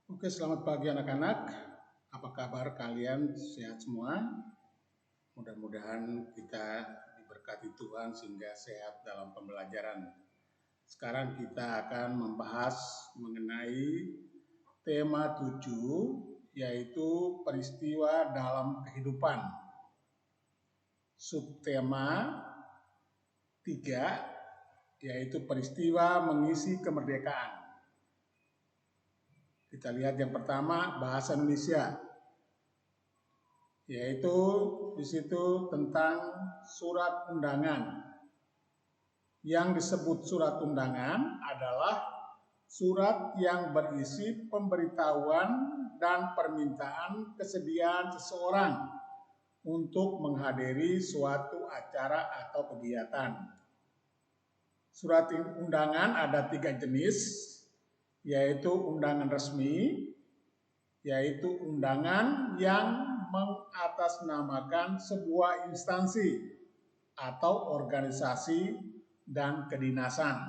Oke, selamat pagi anak-anak. Apa kabar kalian? Sehat semua? Mudah-mudahan kita diberkati Tuhan sehingga sehat dalam pembelajaran. Sekarang kita akan membahas mengenai tema 7, yaitu peristiwa dalam kehidupan. Subtema 3, yaitu peristiwa mengisi kemerdekaan. Kita lihat yang pertama, bahasa Indonesia, yaitu di situ tentang surat undangan. Yang disebut surat undangan adalah surat yang berisi pemberitahuan dan permintaan kesediaan seseorang untuk menghadiri suatu acara atau kegiatan. Surat undangan ada 3 jenis, yaitu undangan resmi, yaitu undangan yang mengatasnamakan sebuah instansi atau organisasi dan kedinasan.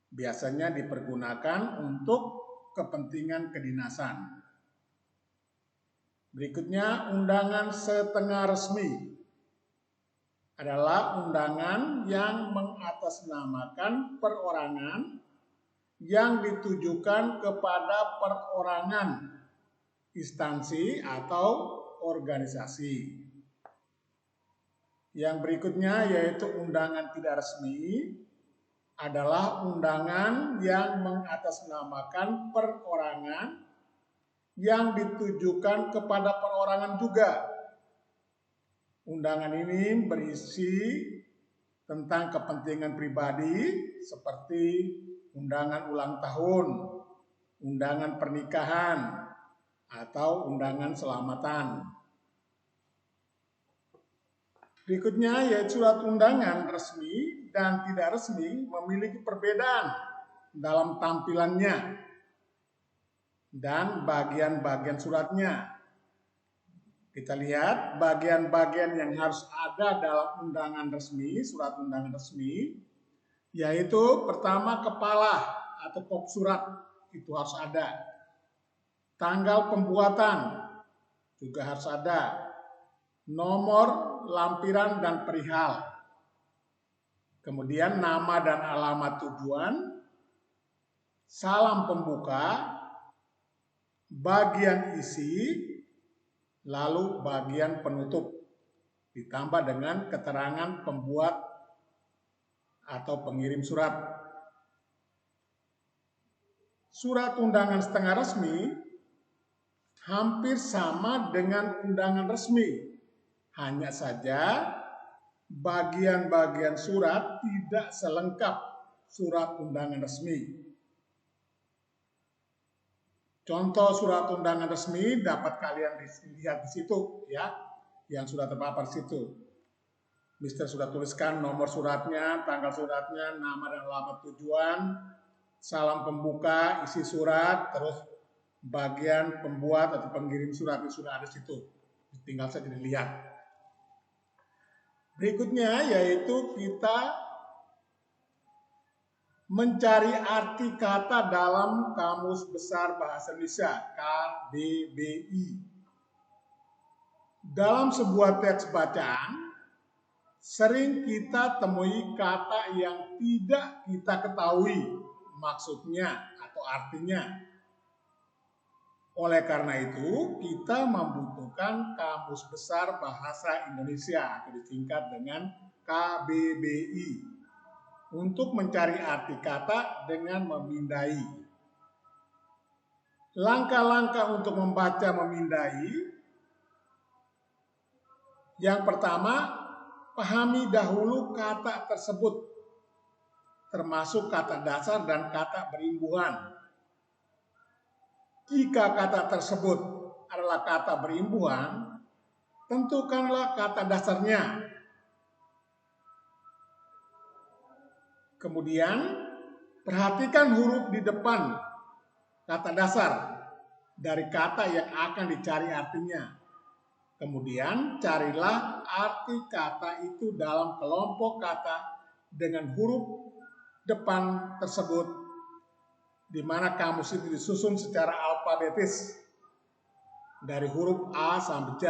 Biasanya dipergunakan untuk kepentingan kedinasan. Berikutnya, undangan setengah resmi adalah undangan yang mengatasnamakan perorangan yang ditujukan kepada perorangan, instansi atau organisasi. Yang berikutnya yaitu undangan tidak resmi adalah undangan yang mengatasnamakan perorangan yang ditujukan kepada perorangan juga. Undangan ini berisi tentang kepentingan pribadi seperti undangan ulang tahun, undangan pernikahan, atau undangan selamatan. Berikutnya yaitu surat undangan resmi dan tidak resmi memiliki perbedaan dalam tampilannya dan bagian-bagian suratnya. Kita lihat bagian-bagian yang harus ada dalam undangan resmi, surat undangan resmi, yaitu pertama kepala atau pokok surat itu harus ada. Tanggal pembuatan juga harus ada. Nomor lampiran dan perihal. Kemudian nama dan alamat tujuan, salam pembuka, bagian isi, lalu bagian penutup. Ditambah dengan keterangan pembuat atau pengirim surat. Surat undangan setengah resmi hampir sama dengan undangan resmi. Hanya saja bagian-bagian surat tidak selengkap surat undangan resmi. Contoh surat undangan resmi dapat kalian lihat di situ ya, yang sudah terpapar di situ. Mister sudah tuliskan nomor suratnya, tanggal suratnya, nama dan alamat tujuan, salam pembuka, isi surat, terus bagian pembuat atau pengirim surat itu sudah ada di situ. Tinggal saja dilihat. Berikutnya yaitu kita mencari arti kata dalam Kamus Besar Bahasa Indonesia KBBI. Dalam sebuah teks bacaan sering kita temui kata yang tidak kita ketahui maksudnya atau artinya. Oleh karena itu, kita membutuhkan Kamus Besar Bahasa Indonesia atau disingkat dengan KBBI untuk mencari arti kata dengan memindai. Langkah-langkah untuk membaca memindai. Yang pertama, pahami dahulu kata tersebut, termasuk kata dasar dan kata berimbuhan. Jika kata tersebut adalah kata berimbuhan, tentukanlah kata dasarnya. Kemudian, perhatikan huruf di depan kata dasar dari kata yang akan dicari artinya. Kemudian, carilah arti kata itu dalam kelompok kata dengan huruf depan tersebut di mana kamus itu disusun secara alfabetis dari huruf A sampai Z.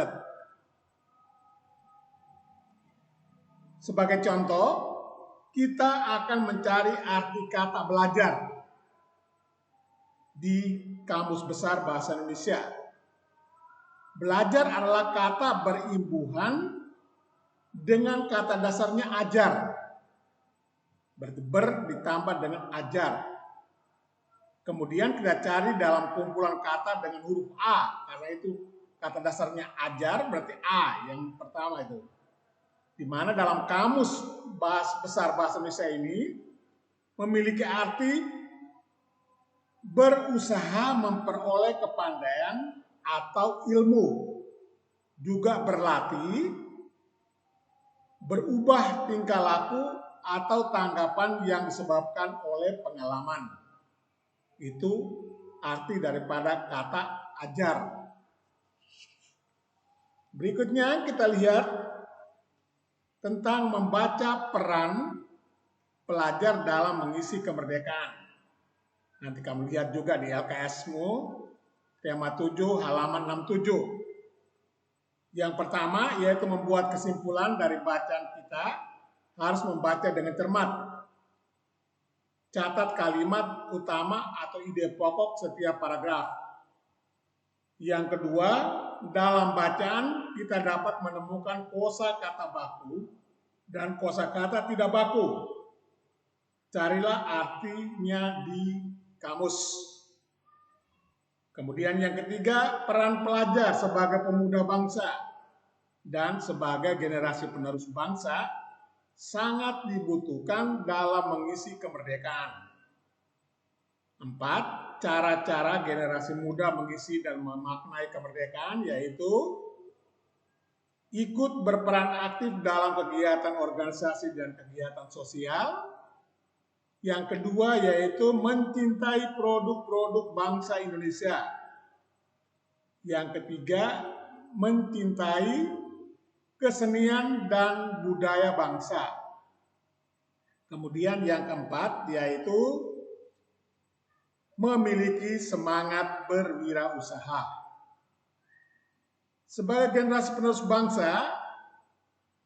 Sebagai contoh, kita akan mencari arti kata belajar di Kamus Besar Bahasa Indonesia. Belajar adalah kata berimbuhan dengan kata dasarnya ajar. Berarti ber ditambah dengan ajar. Kemudian kita cari dalam kumpulan kata dengan huruf A, karena itu kata dasarnya ajar berarti A yang pertama itu. Di mana dalam Kamus Besar Bahasa Indonesia ini memiliki arti berusaha memperoleh kepandaian atau ilmu, juga berlatih, berubah tingkah laku atau tanggapan yang disebabkan oleh pengalaman. Itu arti daripada kata ajar. Berikutnya kita lihat tentang membaca peran pelajar dalam mengisi kemerdekaan. Nanti kamu lihat juga di LKS-mu, tema 7 halaman 67. Yang pertama yaitu membuat kesimpulan dari bacaan kita, harus membaca dengan cermat. Catat kalimat utama atau ide pokok setiap paragraf. Yang kedua, dalam bacaan kita dapat menemukan kosakata baku dan kosakata tidak baku. Carilah artinya di kamus. Kemudian yang ketiga, peran pelajar sebagai pemuda bangsa dan sebagai generasi penerus bangsa sangat dibutuhkan dalam mengisi kemerdekaan. 4. Cara-cara generasi muda mengisi dan memaknai kemerdekaan yaitu ikut berperan aktif dalam kegiatan organisasi dan kegiatan sosial. Yang kedua yaitu mencintai produk-produk bangsa Indonesia. Yang ketiga, mencintai kesenian dan budaya bangsa. Kemudian yang keempat yaitu memiliki semangat berwirausaha. Sebagai generasi penerus bangsa,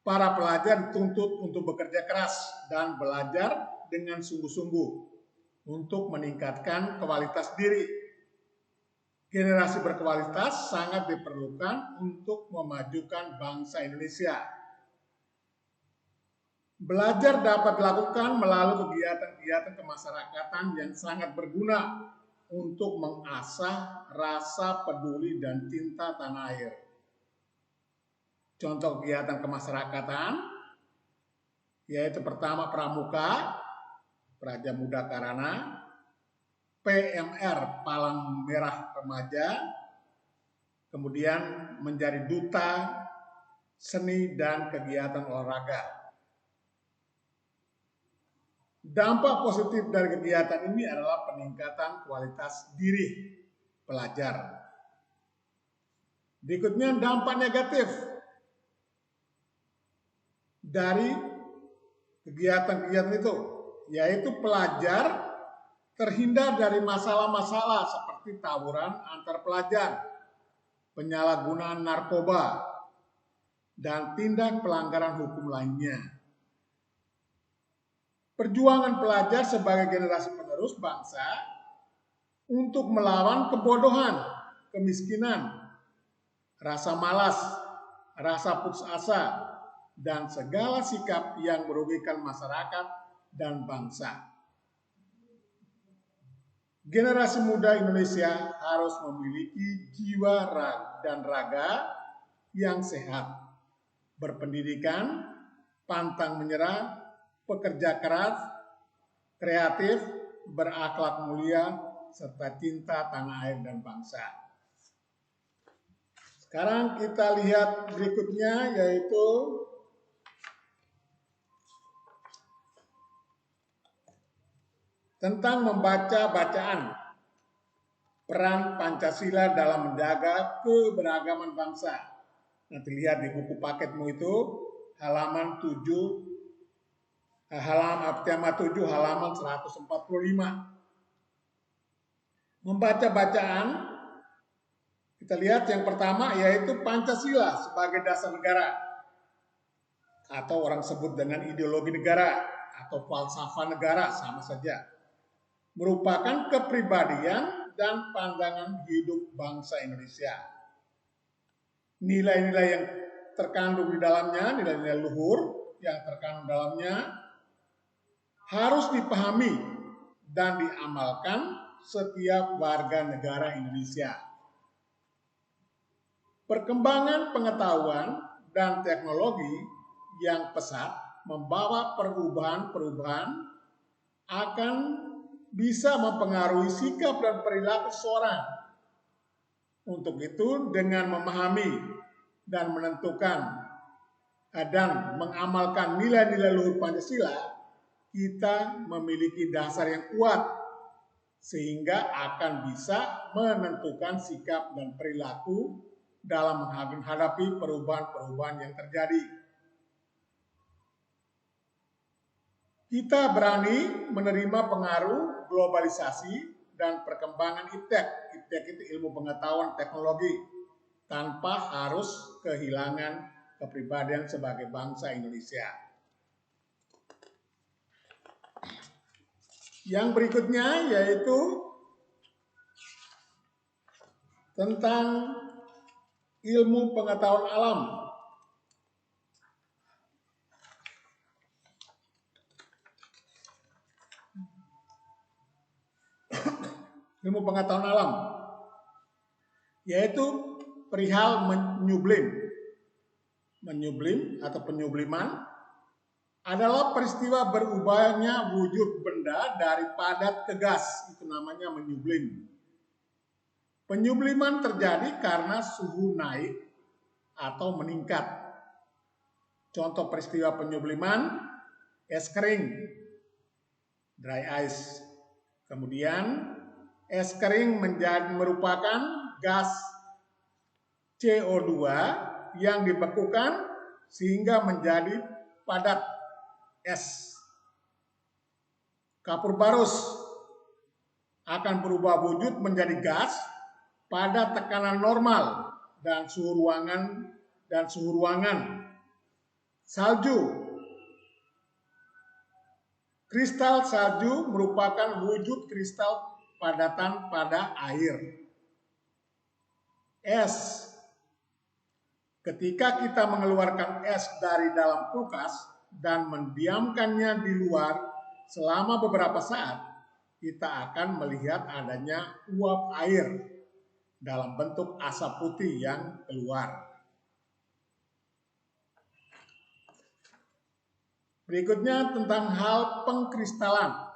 para pelajar dituntut untuk bekerja keras dan belajar dengan sungguh-sungguh untuk meningkatkan kualitas diri. Generasi berkualitas sangat diperlukan untuk memajukan bangsa Indonesia. Belajar dapat dilakukan melalui kegiatan-kegiatan kemasyarakatan yang sangat berguna untuk mengasah rasa peduli dan cinta tanah air. Contoh kegiatan kemasyarakatan yaitu pertama Pramuka, Praja Muda Karana, PMR Palang Merah Remaja, kemudian menjadi duta seni dan kegiatan olahraga. Dampak positif dari kegiatan ini adalah peningkatan kualitas diri pelajar. Berikutnya dampak negatif dari kegiatan-kegiatan itu, yaitu pelajar terhindar dari masalah-masalah seperti tawuran antar pelajar, penyalahgunaan narkoba, dan tindak pelanggaran hukum lainnya. Perjuangan pelajar sebagai generasi penerus bangsa untuk melawan kebodohan, kemiskinan, rasa malas, rasa putus asa, dan segala sikap yang merugikan masyarakat dan bangsa. Generasi muda Indonesia harus memiliki jiwa dan raga yang sehat, berpendidikan, pantang menyerah, pekerja keras, kreatif, berakhlak mulia, serta cinta tanah air dan bangsa. Sekarang kita lihat berikutnya yaitu tentang membaca bacaan, peran Pancasila dalam menjaga keberagaman bangsa. Nanti lihat di buku paketmu itu halaman 7, tema 7 halaman 145. Membaca bacaan, kita lihat yang pertama yaitu Pancasila sebagai dasar negara, atau orang sebut dengan ideologi negara atau falsafah negara, sama saja. Merupakan kepribadian dan pandangan hidup bangsa Indonesia. Nilai-nilai yang terkandung di dalamnya, nilai-nilai luhur yang terkandung dalamnya harus dipahami dan diamalkan setiap warga negara Indonesia. Perkembangan pengetahuan dan teknologi yang pesat membawa perubahan-perubahan akan bisa mempengaruhi sikap dan perilaku seseorang. Untuk itu, dengan memahami dan menentukan dan mengamalkan nilai-nilai luhur Pancasila, kita memiliki dasar yang kuat sehingga akan bisa menentukan sikap dan perilaku dalam menghadapi perubahan-perubahan yang terjadi. Kita berani menerima pengaruh globalisasi dan perkembangan iptek. Iptek itu ilmu pengetahuan teknologi, tanpa harus kehilangan kepribadian sebagai bangsa Indonesia. Yang berikutnya yaitu tentang ilmu pengetahuan alam. Ilmu pengetahuan alam yaitu perihal menyublim atau penyubliman adalah peristiwa berubahnya wujud benda dari padat ke gas, itu namanya menyublim. Penyubliman terjadi karena suhu naik atau meningkat. Contoh peristiwa penyubliman, es kering, dry ice. Kemudian es kering merupakan gas CO2 yang dibekukan sehingga menjadi padat es. Kapur barus akan berubah wujud menjadi gas pada tekanan normal dan suhu ruangan. Salju, kristal salju merupakan wujud kristal padatan pada air. Es, ketika kita mengeluarkan es dari dalam kulkas dan mendiamkannya di luar selama beberapa saat, kita akan melihat adanya uap air dalam bentuk asap putih yang keluar. Berikutnya tentang hal pengkristalan.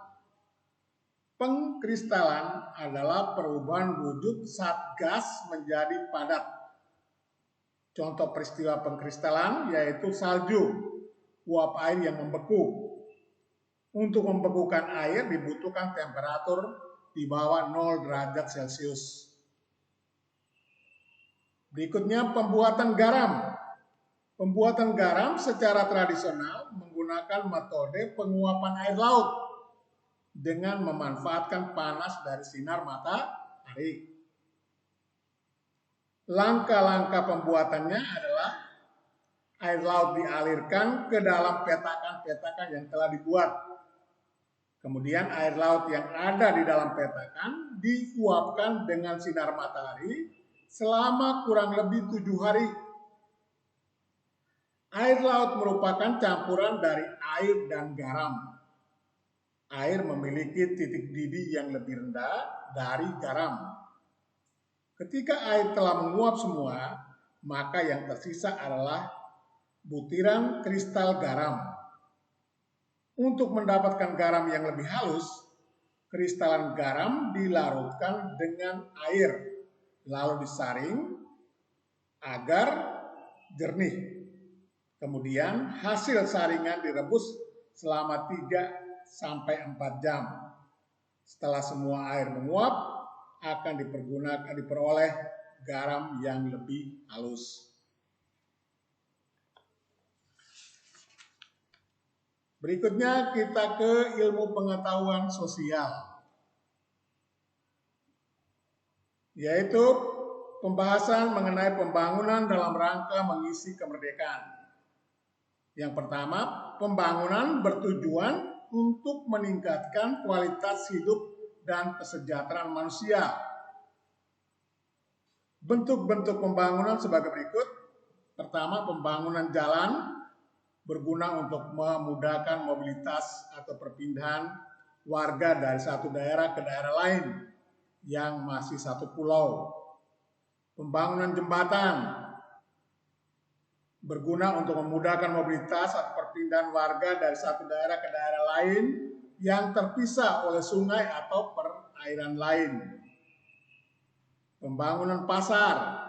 Pengkristalan adalah perubahan wujud saat gas menjadi padat. Contoh peristiwa pengkristalan yaitu salju, uap air yang membeku. Untuk membekukan air dibutuhkan temperatur di bawah 0 derajat Celcius. Berikutnya pembuatan garam. Pembuatan garam secara tradisional menggunakan metode penguapan air laut dengan memanfaatkan panas dari sinar matahari. Langkah-langkah pembuatannya adalah air laut dialirkan ke dalam petakan-petakan yang telah dibuat. Kemudian air laut yang ada di dalam petakan diuapkan dengan sinar matahari selama kurang lebih 7 hari. Air laut merupakan campuran dari air dan garam. Air memiliki titik didih yang lebih rendah dari garam. Ketika air telah menguap semua, maka yang tersisa adalah butiran kristal garam. Untuk mendapatkan garam yang lebih halus, kristalan garam dilarutkan dengan air, lalu disaring agar jernih. Kemudian hasil saringan direbus selama 3-4 jam. Setelah semua air menguap, akan diperoleh garam yang lebih halus. Berikutnya kita ke ilmu pengetahuan sosial. yaitu pembahasan mengenai pembangunan dalam rangka mengisi kemerdekaan. Yang pertama, pembangunan bertujuan untuk meningkatkan kualitas hidup dan kesejahteraan manusia. Bentuk-bentuk pembangunan sebagai berikut. Pertama, pembangunan jalan berguna untuk memudahkan mobilitas atau perpindahan warga dari satu daerah ke daerah lain yang masih satu pulau. Pembangunan jembatan berguna untuk memudahkan mobilitas atau perpindahan warga dari satu daerah ke daerah lain yang terpisah oleh sungai atau perairan lain. Pembangunan pasar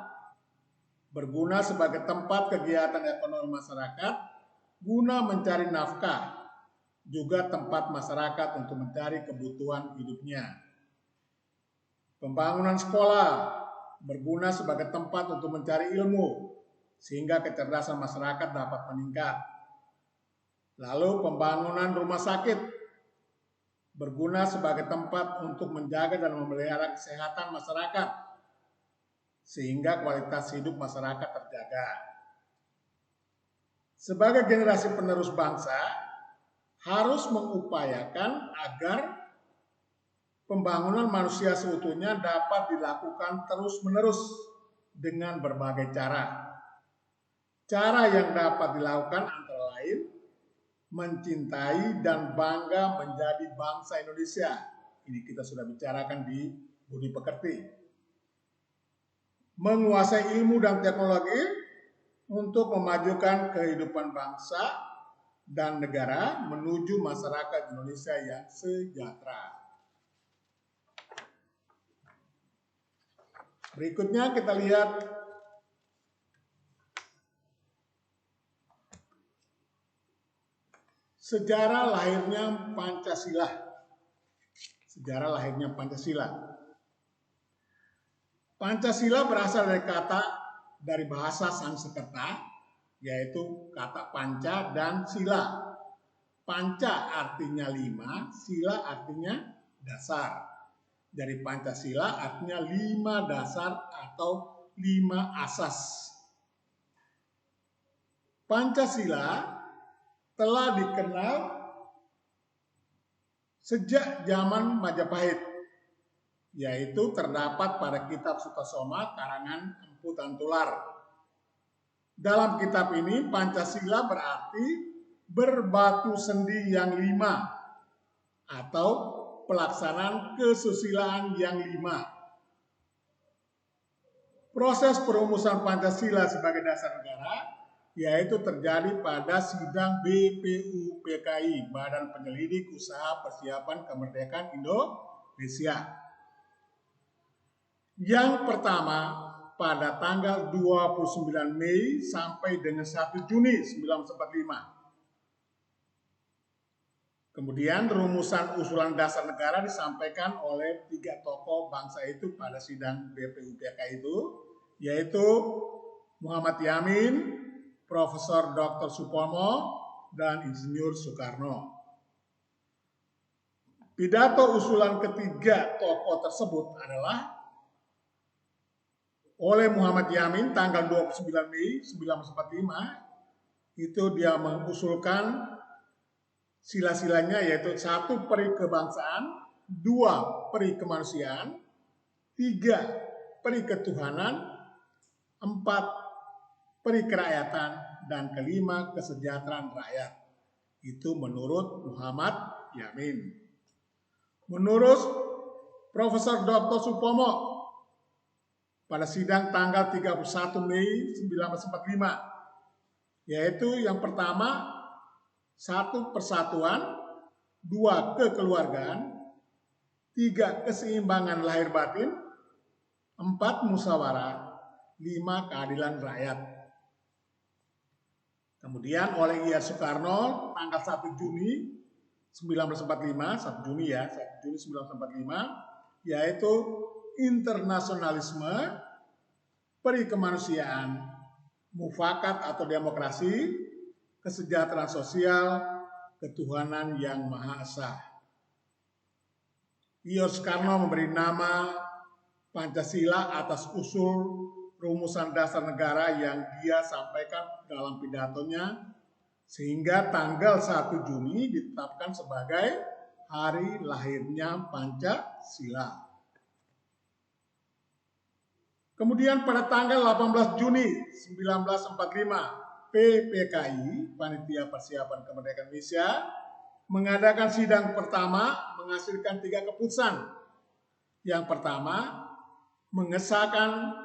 berguna sebagai tempat kegiatan ekonomi masyarakat guna mencari nafkah, juga tempat masyarakat untuk mencari kebutuhan hidupnya. Pembangunan sekolah berguna sebagai tempat untuk mencari ilmu, sehingga kecerdasan masyarakat dapat meningkat. Lalu pembangunan rumah sakit berguna sebagai tempat untuk menjaga dan memelihara kesehatan masyarakat, sehingga kualitas hidup masyarakat terjaga. Sebagai generasi penerus bangsa, harus mengupayakan agar pembangunan manusia seutuhnya dapat dilakukan terus-menerus dengan berbagai cara. Cara yang dapat dilakukan antara lain mencintai dan bangga menjadi bangsa Indonesia. Ini kita sudah bicarakan di Budi Pekerti. Menguasai ilmu dan teknologi untuk memajukan kehidupan bangsa dan negara menuju masyarakat Indonesia yang sejahtera. Berikutnya kita lihat sejarah lahirnya Pancasila. Sejarah lahirnya Pancasila. Pancasila berasal dari bahasa Sanskerta, yaitu kata panca dan sila. Panca artinya 5, sila artinya dasar. Dari Pancasila artinya 5 dasar atau 5 asas. Pancasila telah dikenal sejak zaman Majapahit, yaitu terdapat pada kitab Sutasoma karangan Empu Tantular. Dalam kitab ini Pancasila berarti berbatu sendi yang 5 atau pelaksanaan kesusilaan yang 5. Proses perumusan Pancasila sebagai dasar negara yaitu terjadi pada sidang BPUPKI, Badan Penyelidik Usaha Persiapan Kemerdekaan Indonesia. Yang pertama pada tanggal 29 Mei sampai dengan 1 Juni 1945. Kemudian rumusan usulan dasar negara disampaikan oleh 3 tokoh bangsa itu pada sidang BPUPKI itu, yaitu Muhammad Yamin, Profesor Dr. Supomo, dan Insinyur Soekarno. Pidato usulan ketiga tokoh tersebut adalah oleh Muhammad Yamin tanggal 29 Mei 1945. Itu dia mengusulkan sila-silanya, yaitu 1 peri kebangsaan, 2 peri kemanusiaan, 3 peri ketuhanan, 4 peri kerakyatan, dan kelima kesejahteraan rakyat. Itu menurut Muhammad Yamin. Menurut Profesor Dr. Supomo pada sidang tanggal 31 Mei 1945, yaitu yang pertama 1 persatuan, 2 kekeluargaan, 3 keseimbangan lahir batin, 4 musyawarah, 5 keadilan rakyat. Kemudian oleh I.R. Soekarno tanggal 1 Juni 1945, 1 Juni 1945, yaitu internasionalisme, peri kemanusiaan, mufakat atau demokrasi, kesejahteraan sosial, ketuhanan yang Maha Esa. I.R. Soekarno memberi nama Pancasila atas usul rumusan dasar negara yang dia sampaikan dalam pidatonya, sehingga tanggal 1 Juni ditetapkan sebagai hari lahirnya Pancasila. Kemudian pada tanggal 18 Juni 1945, PPKI, Panitia Persiapan Kemerdekaan Indonesia, mengadakan sidang pertama menghasilkan 3 keputusan. Yang pertama, mengesahkan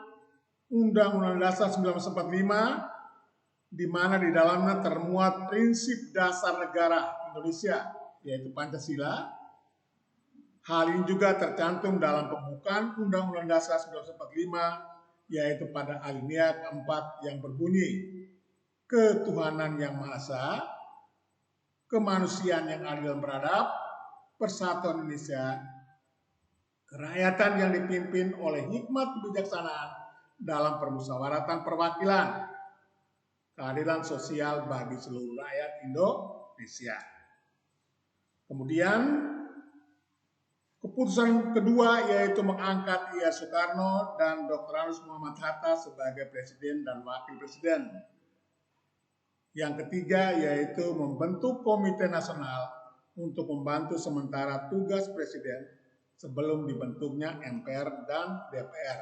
Undang-Undang Dasar 1945, di mana di dalamnya termuat prinsip dasar negara Indonesia, yaitu Pancasila. Hal ini juga tercantum dalam pembukaan Undang-Undang Dasar 1945, yaitu pada alinea keempat yang berbunyi, ketuhanan yang Maha Esa, kemanusiaan yang adil dan beradab, persatuan Indonesia, kerakyatan yang dipimpin oleh hikmat kebijaksanaan dalam permusyawaratan perwakilan, keadilan sosial bagi seluruh rakyat Indonesia. Kemudian keputusan kedua yaitu mengangkat I.A. Soekarno dan Dr. Anus Muhammad Hatta sebagai presiden dan wakil presiden. Yang ketiga yaitu membentuk komite nasional untuk membantu sementara tugas presiden sebelum dibentuknya MPR dan DPR.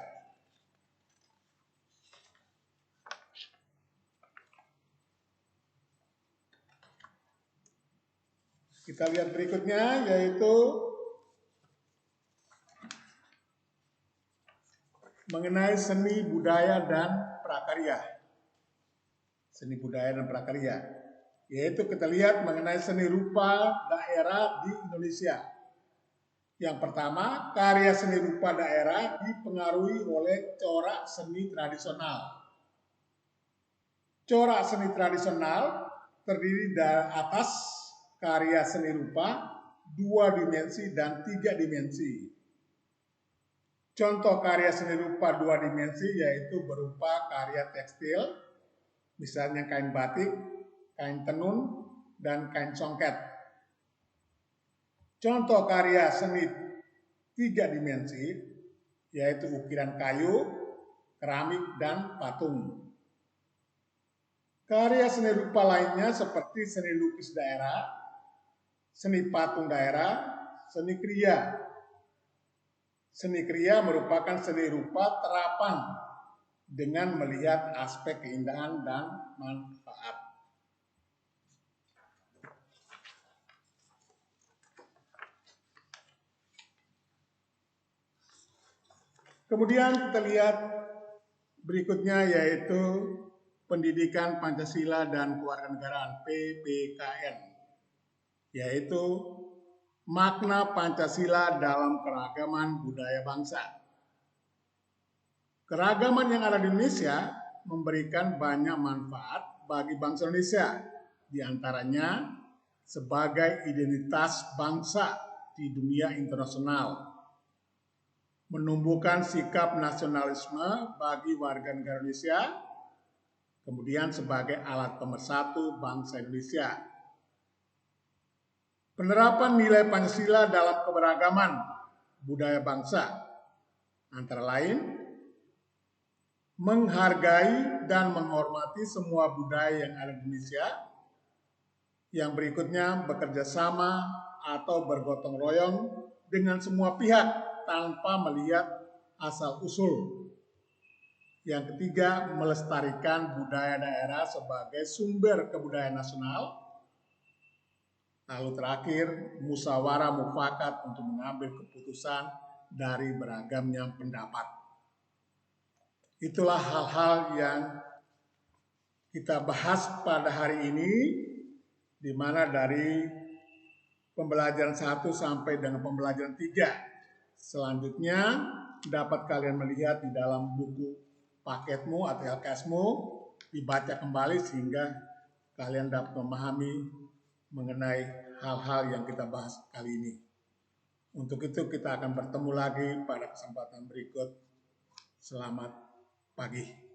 Kita lihat berikutnya yaitu mengenai seni budaya dan prakarya. Seni budaya dan prakarya. Yaitu kita lihat mengenai seni rupa daerah di Indonesia. Yang pertama, karya seni rupa daerah dipengaruhi oleh corak seni tradisional. Corak seni tradisional terdiri dari atas karya seni rupa 2 dimensi dan 3 dimensi. Contoh karya seni rupa 2 dimensi yaitu berupa karya tekstil, misalnya kain batik, kain tenun, dan kain songket. Contoh karya seni 3 dimensi yaitu ukiran kayu, keramik, dan patung. Karya seni rupa lainnya seperti seni lukis daerah, seni patung daerah, seni kriya. Seni kriya merupakan seni rupa terapan dengan melihat aspek keindahan dan manfaat. Kemudian kita lihat berikutnya yaitu Pendidikan Pancasila dan Kewarganegaraan PPKN, yaitu makna Pancasila dalam keragaman budaya bangsa. Keragaman yang ada di Indonesia memberikan banyak manfaat bagi bangsa Indonesia, di antaranya sebagai identitas bangsa di dunia internasional, menumbuhkan sikap nasionalisme bagi warga negara Indonesia, kemudian sebagai alat pemersatu bangsa Indonesia. Penerapan nilai Pancasila dalam keberagaman budaya bangsa, antara lain menghargai dan menghormati semua budaya yang ada di Indonesia. Yang berikutnya, bekerja sama atau bergotong royong dengan semua pihak tanpa melihat asal-usul. Yang ketiga, melestarikan budaya daerah sebagai sumber kebudayaan nasional. Lalu terakhir, musyawarah mufakat untuk mengambil keputusan dari beragamnya pendapat. Itulah hal-hal yang kita bahas pada hari ini, di mana dari pembelajaran 1 sampai dengan pembelajaran 3. Selanjutnya dapat kalian melihat di dalam buku paketmu atau LKS-mu, dibaca kembali sehingga kalian dapat memahami mengenai hal-hal yang kita bahas kali ini. Untuk itu kita akan bertemu lagi pada kesempatan berikut. Selamat pagi.